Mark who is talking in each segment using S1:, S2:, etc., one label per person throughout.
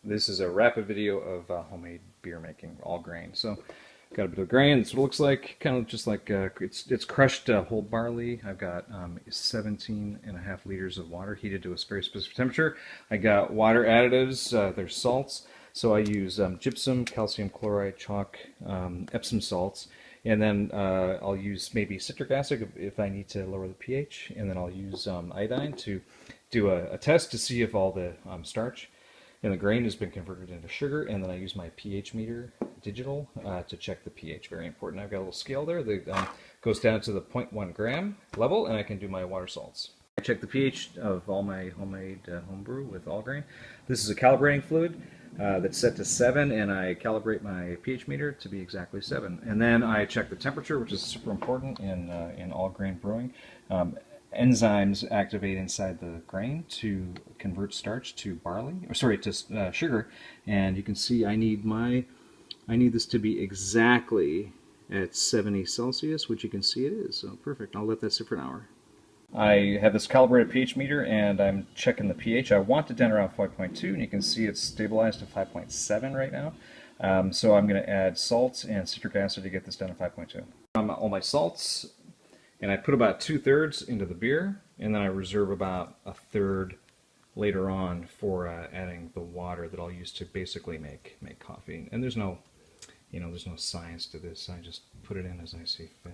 S1: This is a rapid video of homemade beer making, all grain. So, got a bit of grain. That's what it looks like. Kind of just like it's crushed whole barley. I've got 17.5 liters of water heated to a very specific temperature. I got water additives. There's salts. So I use gypsum, calcium chloride, chalk, Epsom salts. And then I'll use maybe citric acid if I need to lower the pH. And then I'll use iodine to do a test to see if all the starch in the grain has been converted into sugar. And then I use my pH meter digital to check the pH. Very important. I've got a little scale there that goes down to the 0.1 gram level, and I can do my water salts. I check the pH of all my homemade homebrew with all grain. This is a calibrating fluid that's set to 7, and I calibrate my pH meter to be exactly 7. And then I check the temperature, which is super important in all grain brewing. Enzymes activate inside the grain to convert starch to sugar, and you can see I need this to be exactly at 70 Celsius, which you can see it is. So perfect. I'll let that sit for an hour. I have this calibrated pH meter, and I'm checking the pH. I want it down around 5.2, and you can see it's stabilized to 5.7 right now. So I'm going to add salts and citric acid to get this down to 5.2. All my salts, and I put about 2/3 into the beer, and then I reserve about 1/3 later on for adding the water that I'll use to basically make coffee. And there's no science to this. I just put it in as I see fit.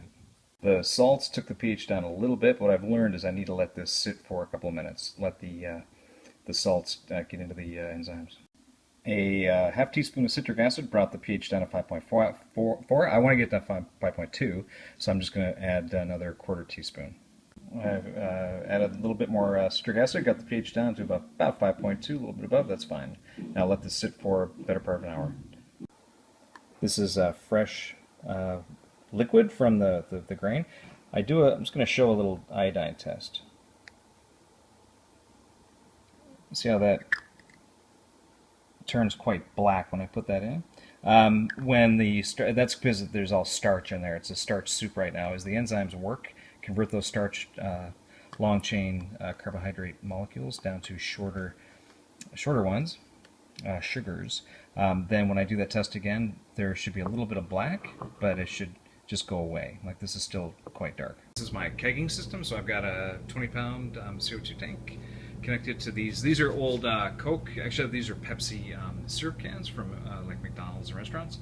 S1: The salts took the pH down a little bit. What I've learned is I need to let this sit for a couple of minutes. Let the salts get into the enzymes. A half teaspoon of citric acid brought the pH down to 5.4. I want to get down to 5.2, so I'm just going to add another 1/4 teaspoon. I've added a little bit more citric acid, got the pH down to about 5.2, a little bit above. That's fine. Now let this sit for the better part of an hour. This is fresh liquid from the grain. I'm just going to show a little iodine test. See how that turns quite black when I put that in. That's because there's all starch in there. It's a starch soup right now. As the enzymes work, convert those starch long chain carbohydrate molecules down to shorter ones, sugars. Then when I do that test again, there should be a little bit of black, but it should just go away. Like, this is still quite dark. This is my kegging system, so I've got a 20-pound CO2 tank connected to these. These are old Coke. Actually, these are Pepsi syrup cans from like McDonald's and restaurants,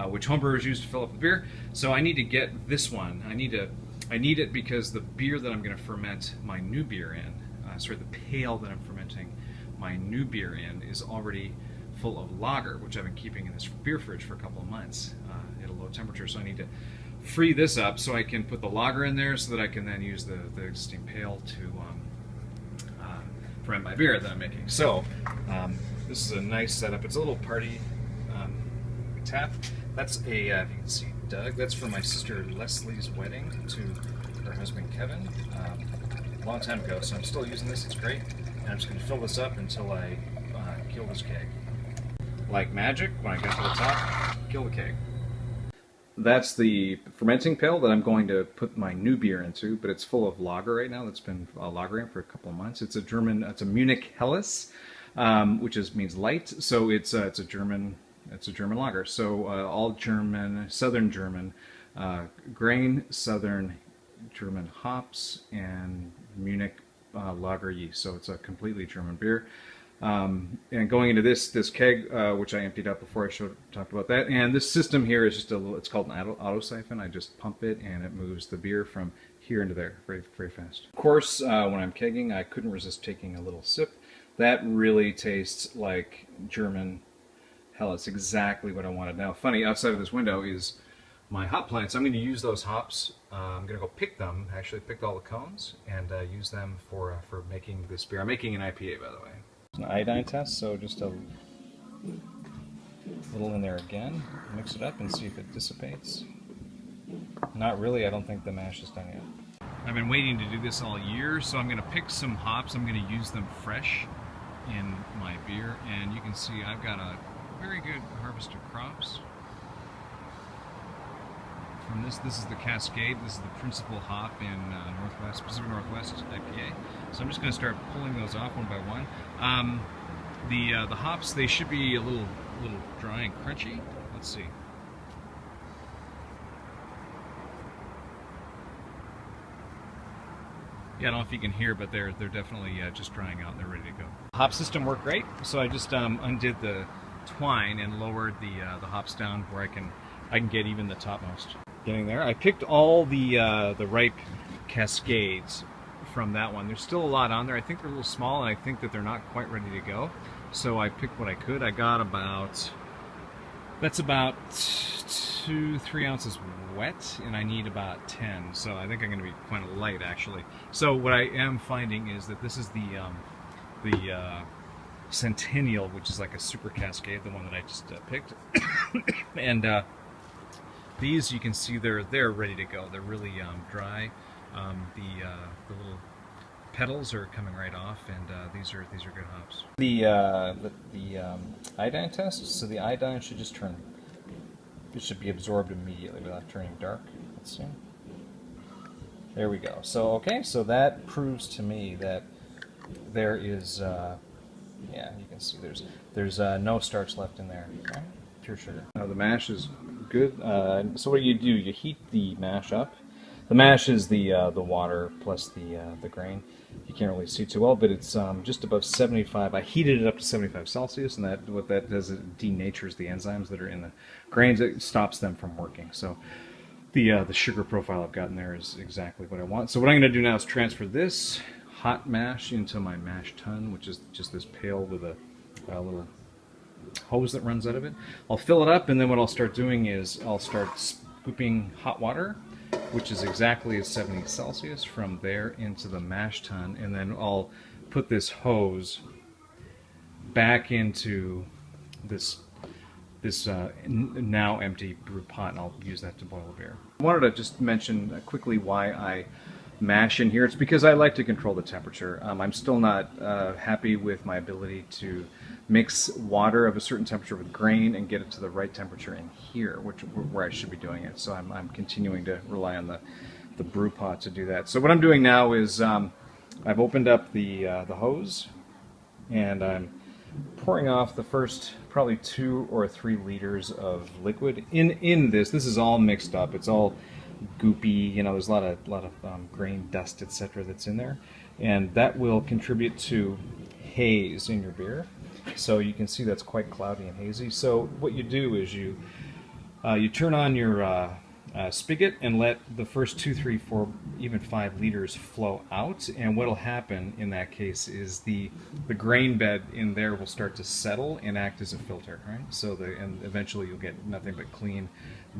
S1: which homebrewers use to fill up the beer. So I need to get this one. I need it because the beer that I'm going to ferment my new beer in, the pail that I'm fermenting my new beer in, is already full of lager, which I've been keeping in this beer fridge for a couple of months at a low temperature. So I need to free this up so I can put the lager in there, so that I can then use the existing pail to ferment my beer that I'm making. So this is a nice setup. It's a little party tap. That's if you can see Doug, that's for my sister Leslie's wedding to her husband Kevin a long time ago. So I'm still using this. It's great. And I'm just going to fill this up until I kill this keg. Like magic, when I get to the top, kill the keg. That's the fermenting pail that I'm going to put my new beer into, but it's full of lager right now. That's been lagering for a couple of months. It's a Munich Helles, which means light. So it's a German lager. So all German, Southern German grain, Southern German hops, and Munich lager yeast. So it's a completely German beer. And going into this keg, which I emptied out before I talked about that, and this system here is just it's called an auto siphon. I just pump it, and it moves the beer from here into there very, very fast. Of course, when I'm kegging, I couldn't resist taking a little sip. That really tastes like German Helles, exactly what I wanted. Now, funny, outside of this window is my hop plants. I'm going to use those hops. I'm going to go pick them. Actually, picked all the cones and use them for making this beer. I'm making an IPA, by the way. An iodine test, so just a little in there again. Mix it up and see if it dissipates. Not really. I don't think the mash is done yet. I've been waiting to do this all year, so I'm going to pick some hops. I'm going to use them fresh in my beer, and you can see I've got a very good harvest of crops. From this is the Cascade. This is the principal hop in Pacific Northwest IPA. So I'm just going to start pulling those off one by one. The hops, they should be a little dry and crunchy. Let's see. Yeah, I don't know if you can hear, but they're definitely just drying out and they're ready to go. Hop system worked great, so I just undid the twine and lowered the hops down where I can get even the topmost. Getting there. I picked all the ripe cascades from that one. There's still a lot on there. I think they're a little small, and I think that they're not quite ready to go. So I picked what I could. I got that's about 2-3 ounces wet, and I need about 10. So I think I'm going to be kind of light, actually. So what I am finding is that this is the Centennial, which is like a super cascade, the one that I just picked, and these, you can see they're ready to go. They're really dry. The little petals are coming right off, and these are good hops. The iodine test. So the iodine should just turn. It should be absorbed immediately without turning dark. Let's see. There we go. So okay, so that proves to me that there is. Yeah, you can see there's no starch left in there. Okay? Pure sugar. Now the mash is good. So what do? You heat the mash up. The mash is the water plus the grain. You can't really see too well, but it's just above 75. I heated it up to 75 Celsius, and what that does is it denatures the enzymes that are in the grains. It stops them from working. So the sugar profile I've gotten there is exactly what I want. So what I'm going to do now is transfer this hot mash into my mash tun, which is just this pail with a little hose that runs out of it. I'll fill it up, and then what I'll start doing is I'll start scooping hot water, which is exactly at 70 Celsius, from there into the mash tun, and then I'll put this hose back into this now empty brew pot, and I'll use that to boil a beer. I wanted to just mention quickly why I mash in here. It's because I like to control the temperature. I'm still not happy with my ability to mix water of a certain temperature with grain and get it to the right temperature in here, where I should be doing it. So I'm continuing to rely on the brew pot to do that. So what I'm doing now is I've opened up the hose, and I'm pouring off the first probably 2 or 3 liters of liquid in this. This is all mixed up. It's all goopy. You know, there's a lot of grain dust, etc. that's in there, and that will contribute to haze in your beer. So you can see that's quite cloudy and hazy. So what you do is you turn on your spigot and let the first 2, 3, 4, even 5 liters flow out, and what will happen in that case is the grain bed in there will start to settle and act as a filter, right? So and eventually you'll get nothing but clean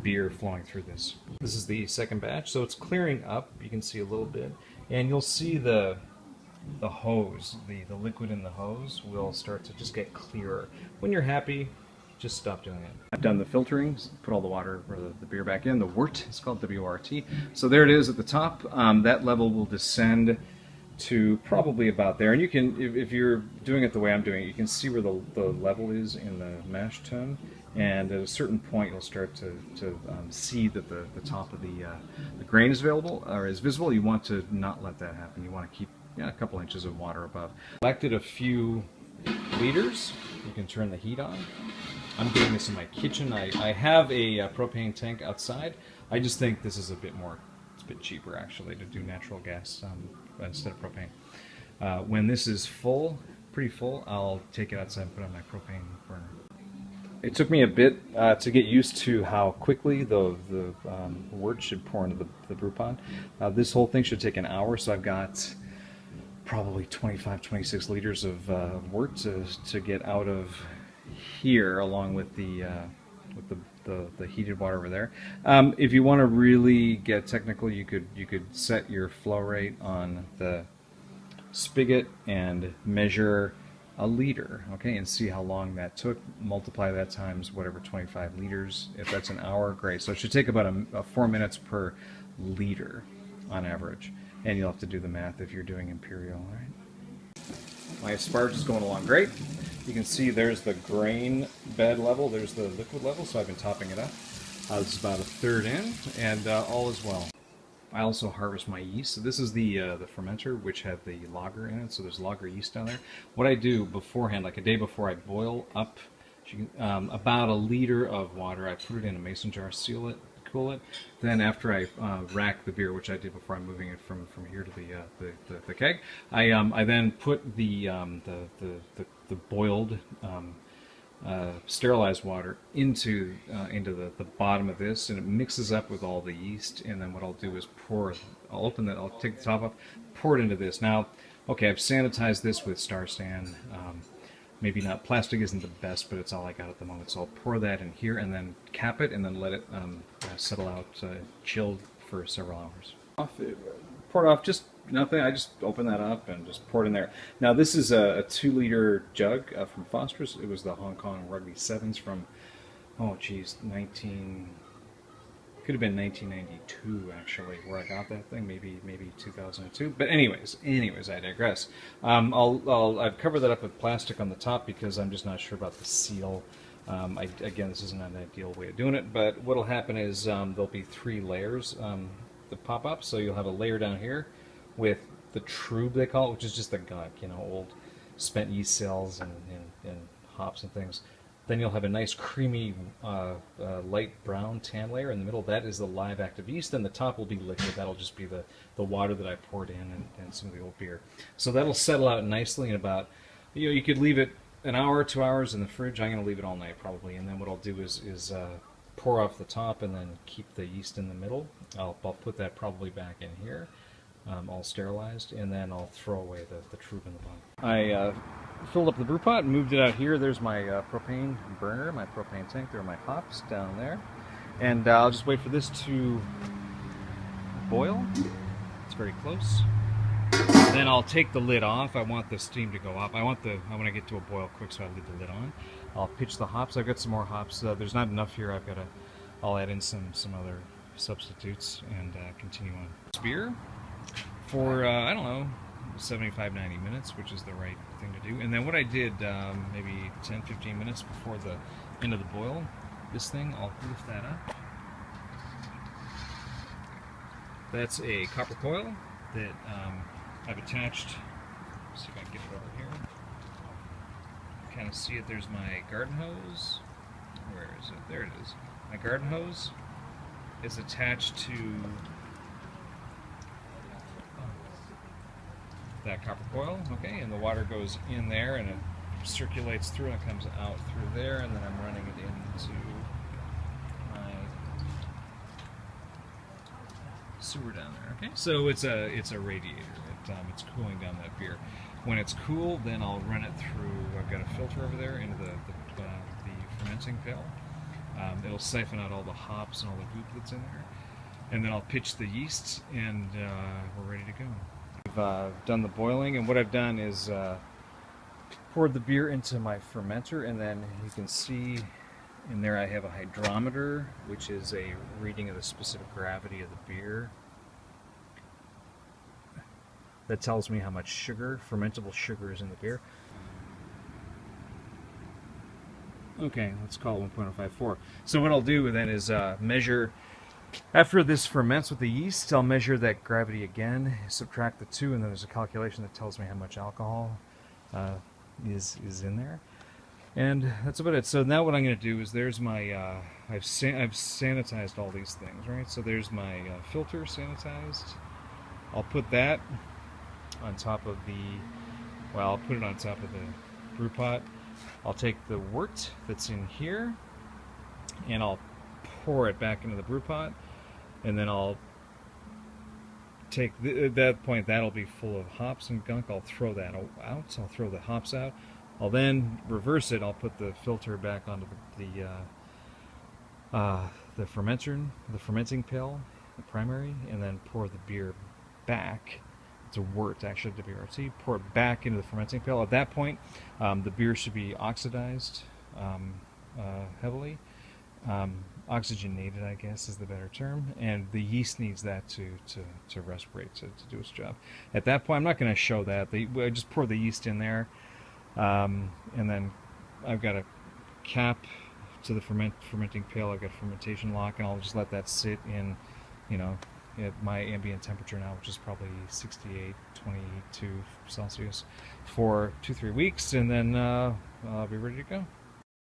S1: beer flowing through this. This is the second batch, so it's clearing up. You can see a little bit, and you'll see the hose, the liquid in the hose will start to just get clearer. When you're happy, just stop doing it. I've done the filtering, put all the water or the beer back in, the wort, it's called W-R-T. So there it is at the top. That level will descend to probably about there. And you can, if you're doing it the way I'm doing it, you can see where the level is in the mash tun. And at a certain point, you'll start to see that the top of the grain is available or is visible. You want to not let that happen. You want to keep a couple inches of water above. Collected a few liters. You can turn the heat on. I'm doing this in my kitchen. I have a propane tank outside. I just think this is a bit cheaper actually to do natural gas instead of propane. When this is full, pretty full, I'll take it outside and put it on my propane burner. It took me a bit to get used to how quickly the wort should pour into the brew pot. This whole thing should take an hour, so I've got probably 25, 26 liters of wort to get out of here, along with the heated water over there. If you want to really get technical, you could set your flow rate on the spigot and measure a liter, okay, and see how long that took. Multiply that times whatever 25 liters. If that's an hour, great. So it should take about 4 minutes per liter on average. And you'll have to do the math if you're doing imperial. All right. My asparage is going along great. You can see there's the grain bed level, there's the liquid level, so I've been topping it up. This is about a third in, and all is well. I also harvest my yeast. So this is the fermenter, which had the lager in it. So there's lager yeast down there. What I do beforehand, like a day before, I boil up about a liter of water. I put it in a mason jar, seal it, cool it. Then after I rack the beer, which I did before I'm moving it from here to the keg, I then put the boiled sterilized water into the bottom of this, and it mixes up with all the yeast. And then what I'll do is I'll open that. I'll take the top off, pour it into this. Now, okay, I've sanitized this with Star San. Maybe not, plastic isn't the best, but it's all I got at the moment. So I'll pour that in here and then cap it and then let it settle out, chilled for several hours. Pour it off, just nothing. I just open that up and just pour it in there. Now this is a 2-liter jug from Foster's. It was the Hong Kong Rugby Sevens from, oh geez, could have been 1992 actually, where I got that thing. Maybe 2002. But anyways, I digress. I've covered that up with plastic on the top because I'm just not sure about the seal. Again, this isn't an ideal way of doing it, but what'll happen is there'll be 3 layers that pop up. So you'll have a layer down here with the trube, they call it, which is just the gunk, old spent yeast cells and hops and things. Then you'll have a nice creamy light brown tan layer in the middle. That is the live active yeast. Then the top will be liquid. That'll just be the water that I poured in and some of the old beer. So that'll settle out nicely in about, you could leave it an hour, 2 hours in the fridge. I'm going to leave it all night probably. And then what I'll do is pour off the top and then keep the yeast in the middle. I'll put that probably back in here, all sterilized, and then I'll throw away the trube in the bottom. I filled up the brew pot and moved it out here. There's my propane burner, my propane tank. There are my hops down there. And I'll just wait for this to boil. It's very close. Then I'll take the lid off. I want the steam to go up. I want to get to a boil quick, so I leave the lid on. I'll pitch the hops. I've got some more hops. There's not enough here. I'll add in some other substitutes and continue on. This beer for I don't know, 75-90 minutes, which is the right thing to do. And then what I did maybe 10-15 minutes before the end of the boil, this thing, I'll lift that up. That's a copper coil that I've attached. Let's see if I can get it over here. Kind of see it. There's my garden hose. Where is it? There it is. My garden hose is attached to that copper coil, okay, and the water goes in there and it circulates through and it comes out through there, and then I'm running it into my sewer down there. Okay, so it's a radiator. It's cooling down that beer. When it's cool, then I'll run it through. I've got a filter over there into the fermenting pail. It'll siphon out all the hops and all the goop that's in there, and then I'll pitch the yeast, and we're ready to go. I've done the boiling, and what I've done is poured the beer into my fermenter, and then you can see in there I have a hydrometer, which is a reading of the specific gravity of the beer. That tells me how much sugar, fermentable sugar, is in the beer. Okay, let's call it 1.054. So what I'll do then is measure, after this ferments with the yeast, I'll measure that gravity again, subtract the 2, and then there's a calculation that tells me how much alcohol is in there. And that's about it. So now what I'm going to do is there's my, I've sanitized all these things, right? So there's my filter sanitized. I'll put that on top of I'll put it on top of the brew pot. I'll take the wort that's in here and I'll pour it back into the brew pot, and then I'll take at that point that'll be full of hops and gunk. I'll throw that out. I'll throw the hops out. I'll then reverse it. I'll put the filter back onto the fermenting pail, the primary, and then pour the beer back. It's a wort, actually, WRT. Pour it back into the fermenting pail. At that point, the beer should be oxidized heavily. Oxygenated, I guess, is the better term. And the yeast needs that to respirate, to do its job. At that point, I'm not going to show that. I just pour the yeast in there. And then I've got a cap to the fermenting pail. I've got a fermentation lock, and I'll just let that sit in, at my ambient temperature now, which is probably 68, 22 Celsius, for 2-3 weeks, and then I'll be ready to go.